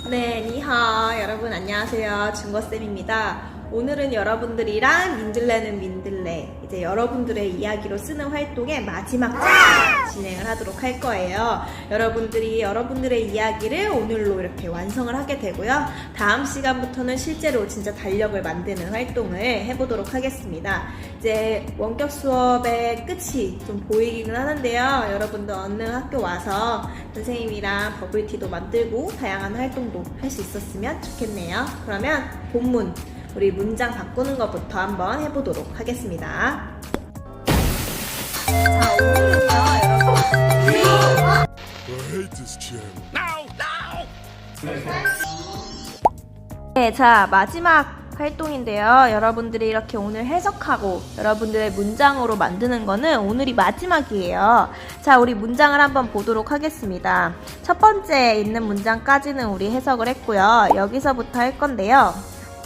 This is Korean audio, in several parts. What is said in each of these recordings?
네, 니하. 여러분 안녕하세요. 준거쌤입니다. 오늘은 여러분들이랑 민들레는 민들레, 이제 여러분들의 이야기로 쓰는 활동의 마지막 장 진행을 하도록 할 거예요. 여러분들이 여러분들의 이야기를 오늘로 이렇게 완성을 하게 되고요. 다음 시간부터는 실제로 진짜 달력을 만드는 활동을 해보도록 하겠습니다. 이제 원격 수업의 끝이 좀 보이기는 하는데요. 여러분들 얼른 학교 와서 선생님이랑 버블티도 만들고 다양한 활동도 할 수 있었으면 좋겠네요. 그러면 본문, 우리 문장 바꾸는 것부터 한번 해보도록 하겠습니다. 자, 오늘은요, 여러분. 네, 자, 마지막 활동인데요. 여러분들이 이렇게 오늘 해석하고 여러분들의 문장으로 만드는 거는 오늘이 마지막이에요. 자, 우리 문장을 한번 보도록 하겠습니다. 첫 번째 있는 문장까지는 우리 해석을 했고요. 여기서부터 할 건데요.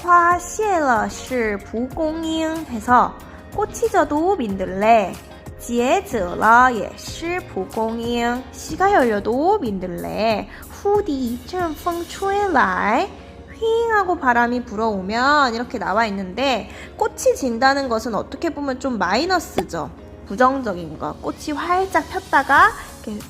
花谢了是蒲公英 해서 꽃이 져도 민들레, 结者了也是蒲公英, 씨가 열려도 민들레, 忽地一阵风吹来, 휘잉 하고 바람이 불어오면 이렇게 나와 있는데, 꽃이 진다는 것은 어떻게 보면 좀 마이너스죠. 부정적인 거. 꽃이 활짝 폈다가 이렇게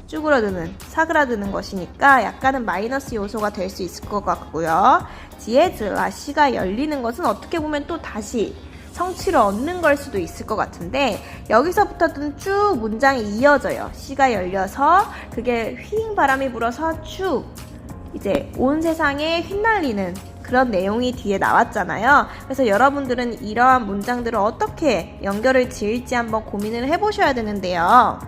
쭈그러드는, 사그라드는 것이니까 약간은 마이너스 요소가 될 수 있을 것 같고요. 지에즈라, 씨가 열리는 것은 어떻게 보면 또 다시 성취를 얻는 걸 수도 있을 것 같은데, 여기서부터는 쭉 문장이 이어져요. 씨가 열려서 그게 휘잉 바람이 불어서 쭉 이제 온 세상에 휘날리는 그런 내용이 뒤에 나왔잖아요. 그래서 여러분들은 이러한 문장들을 어떻게 연결을 지을지 한번 고민을 해보셔야 되는데요.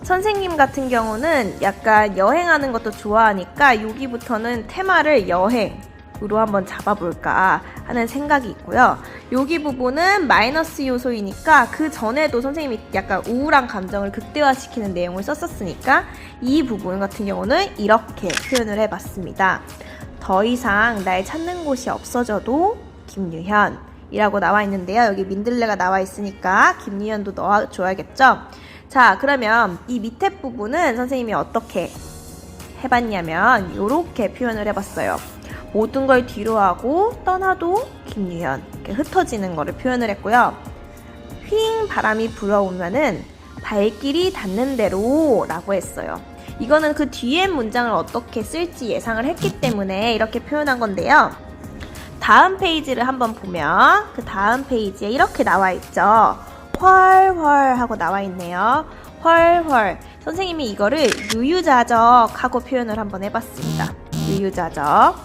선생님 같은 경우는 약간 여행하는 것도 좋아하니까 여기부터는 테마를 여행으로 한번 잡아볼까 하는 생각이 있고요. 여기 부분은 마이너스 요소이니까 그 전에도 선생님이 약간 우울한 감정을 극대화시키는 내용을 썼었으니까 이 부분 같은 경우는 이렇게 표현을 해봤습니다. 더 이상 날 찾는 곳이 없어져도 김유현 이라고 나와 있는데요. 여기 민들레가 나와 있으니까 김유현도 넣어줘야겠죠. 자, 그러면 이 밑에 부분은 선생님이 어떻게 해봤냐면 이렇게 표현을 해봤어요. 모든 걸 뒤로하고 떠나도 김유현, 이렇게 흩어지는 거를 표현을 했고요. 휘잉 바람이 불어오면은 발길이 닿는 대로 라고 했어요. 이거는 그 뒤에 문장을 어떻게 쓸지 예상을 했기 때문에 이렇게 표현한 건데요. 다음 페이지를 한번 보면 그 다음 페이지에 이렇게 나와 있죠. 헐헐 하고 나와 있네요. 헐헐. 선생님이 이거를 유유자적 하고 표현을 한번 해봤습니다. 유유자적.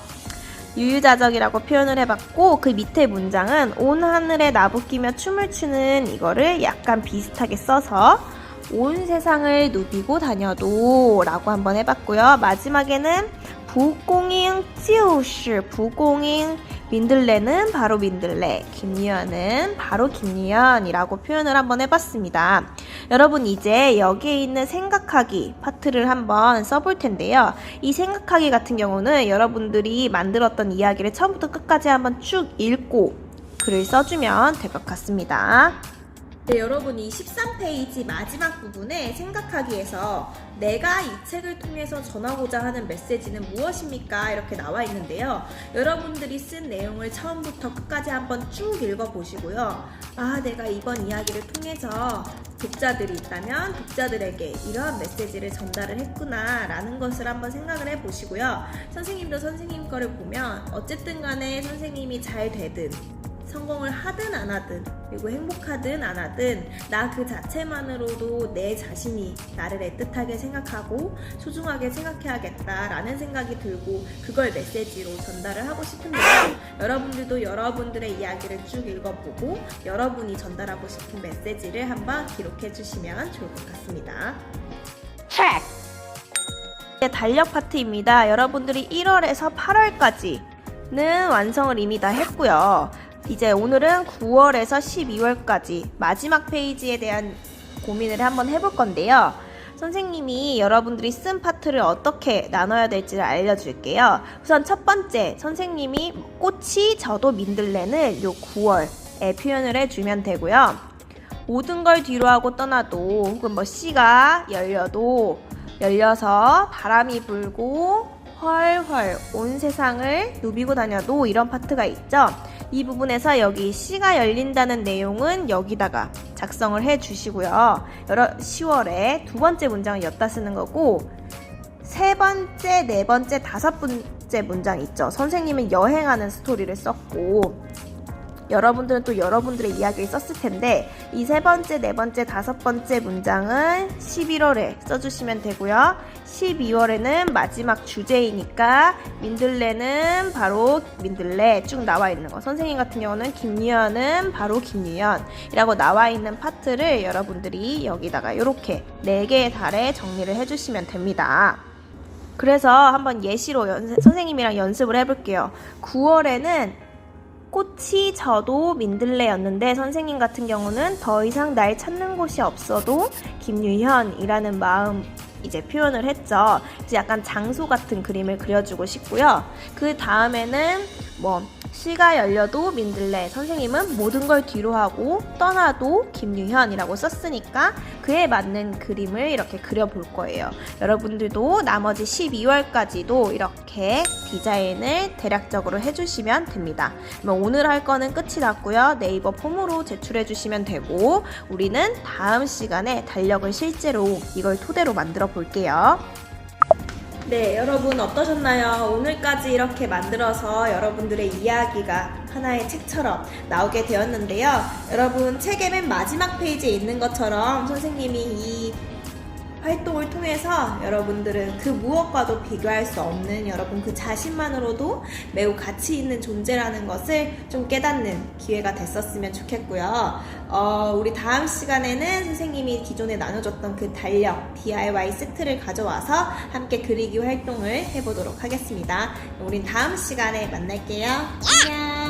유유자적이라고 표현을 해봤고, 그 밑에 문장은 온 하늘에 나부끼며 춤을 추는 이거를 약간 비슷하게 써서 온 세상을 누비고 다녀도 라고 한번 해봤고요. 마지막에는蒲公英就是蒲公英, 민들레는 바로 민들레, 김유현은 바로 김유현이라고 표현을 한번 해봤습니다. 여러분, 이제 여기에 있는 생각하기 파트를 한번 써볼 텐데요. 이 생각하기 같은 경우는 여러분들이 만들었던 이야기를 처음부터 끝까지 한번 쭉 읽고 글을 써주면 될 것 같습니다. 네, 여러분, 이 13페이지 마지막 부분에 생각하기에서 내가 이 책을 통해서 전하고자 하는 메시지는 무엇입니까? 이렇게 나와 있는데요. 여러분들이 쓴 내용을 처음부터 끝까지 한번 쭉 읽어보시고요. 아, 내가 이번 이야기를 통해서 독자들이 있다면 독자들에게 이러한 메시지를 전달을 했구나 라는 것을 한번 생각을 해보시고요. 선생님도 선생님 거를 보면 어쨌든 간에 선생님이 잘 되든 성공을 하든 안 하든, 그리고 행복하든 안 하든 나 그 자체만으로도 내 자신이 나를 애틋하게 생각하고 소중하게 생각해야겠다라는 생각이 들고 그걸 메시지로 전달을 하고 싶은데요. 여러분들도 여러분들의 이야기를 쭉 읽어보고 여러분이 전달하고 싶은 메시지를 한번 기록해 주시면 좋을 것 같습니다. 달력 파트입니다. 여러분들이 1월에서 8월까지는 완성을 이미 다 했고요. 이제 오늘은 9월에서 12월까지 마지막 페이지에 대한 고민을 한번 해볼 건데요. 선생님이 여러분들이 쓴 파트를 어떻게 나눠야 될지를 알려줄게요. 우선 첫 번째, 선생님이 꽃이 져도 민들레는 요 9월에 표현을 해주면 되고요. 모든 걸 뒤로하고 떠나도, 혹은 씨가 열려도, 열려서 바람이 불고 훨훨 온 세상을 누비고 다녀도 이런 파트가 있죠. 이 부분에서 여기 시가 열린다는 내용은 여기다가 작성을 해 주시고요. 10월에 두 번째 문장은 엿다 쓰는 거고, 세 번째, 네 번째, 다섯 번째 문장 있죠. 선생님은 여행하는 스토리를 썼고, 여러분들은 또 여러분들의 이야기를 썼을 텐데, 이 세 번째, 네 번째, 다섯 번째 문장은 11월에 써주시면 되고요. 12월에는 마지막 주제이니까 민들레는 바로 민들레 쭉 나와 있는 거. 선생님 같은 경우는 김유연은 바로 김유연이라고 나와 있는 파트를 여러분들이 여기다가 이렇게 4개의 달에 정리를 해주시면 됩니다. 그래서 한번 예시로 선생님이랑 연습을 해볼게요. 9월에는 꽃이 져도 민들레였는데 선생님 같은 경우는 더 이상 날 찾는 곳이 없어도 김유현이라는 마음 이제 표현을 했죠. 이제 약간 장소 같은 그림을 그려주고 싶고요. 그 다음에는 시가 열려도 민들레, 선생님은 모든 걸 뒤로 하고 떠나도 김유현이라고 썼으니까 그에 맞는 그림을 이렇게 그려볼 거예요. 여러분들도 나머지 12월까지도 이렇게 디자인을 대략적으로 해주시면 됩니다. 그러면 오늘 할 거는 끝이 났고요. 네이버 폼으로 제출해 주시면 되고, 우리는 다음 시간에 달력을 실제로 이걸 토대로 만들어 볼게요. 네, 여러분 어떠셨나요? 오늘까지 이렇게 만들어서 여러분들의 이야기가 하나의 책처럼 나오게 되었는데요. 여러분 책의 맨 마지막 페이지에 있는 것처럼 선생님이 이 활동을 통해서 여러분들은 그 무엇과도 비교할 수 없는 여러분 그 자신만으로도 매우 가치 있는 존재라는 것을 좀 깨닫는 기회가 됐었으면 좋겠고요. 우리 다음 시간에는 선생님이 기존에 나눠줬던 그 달력 DIY 세트를 가져와서 함께 그리기 활동을 해보도록 하겠습니다. 우린 다음 시간에 만날게요. 안녕.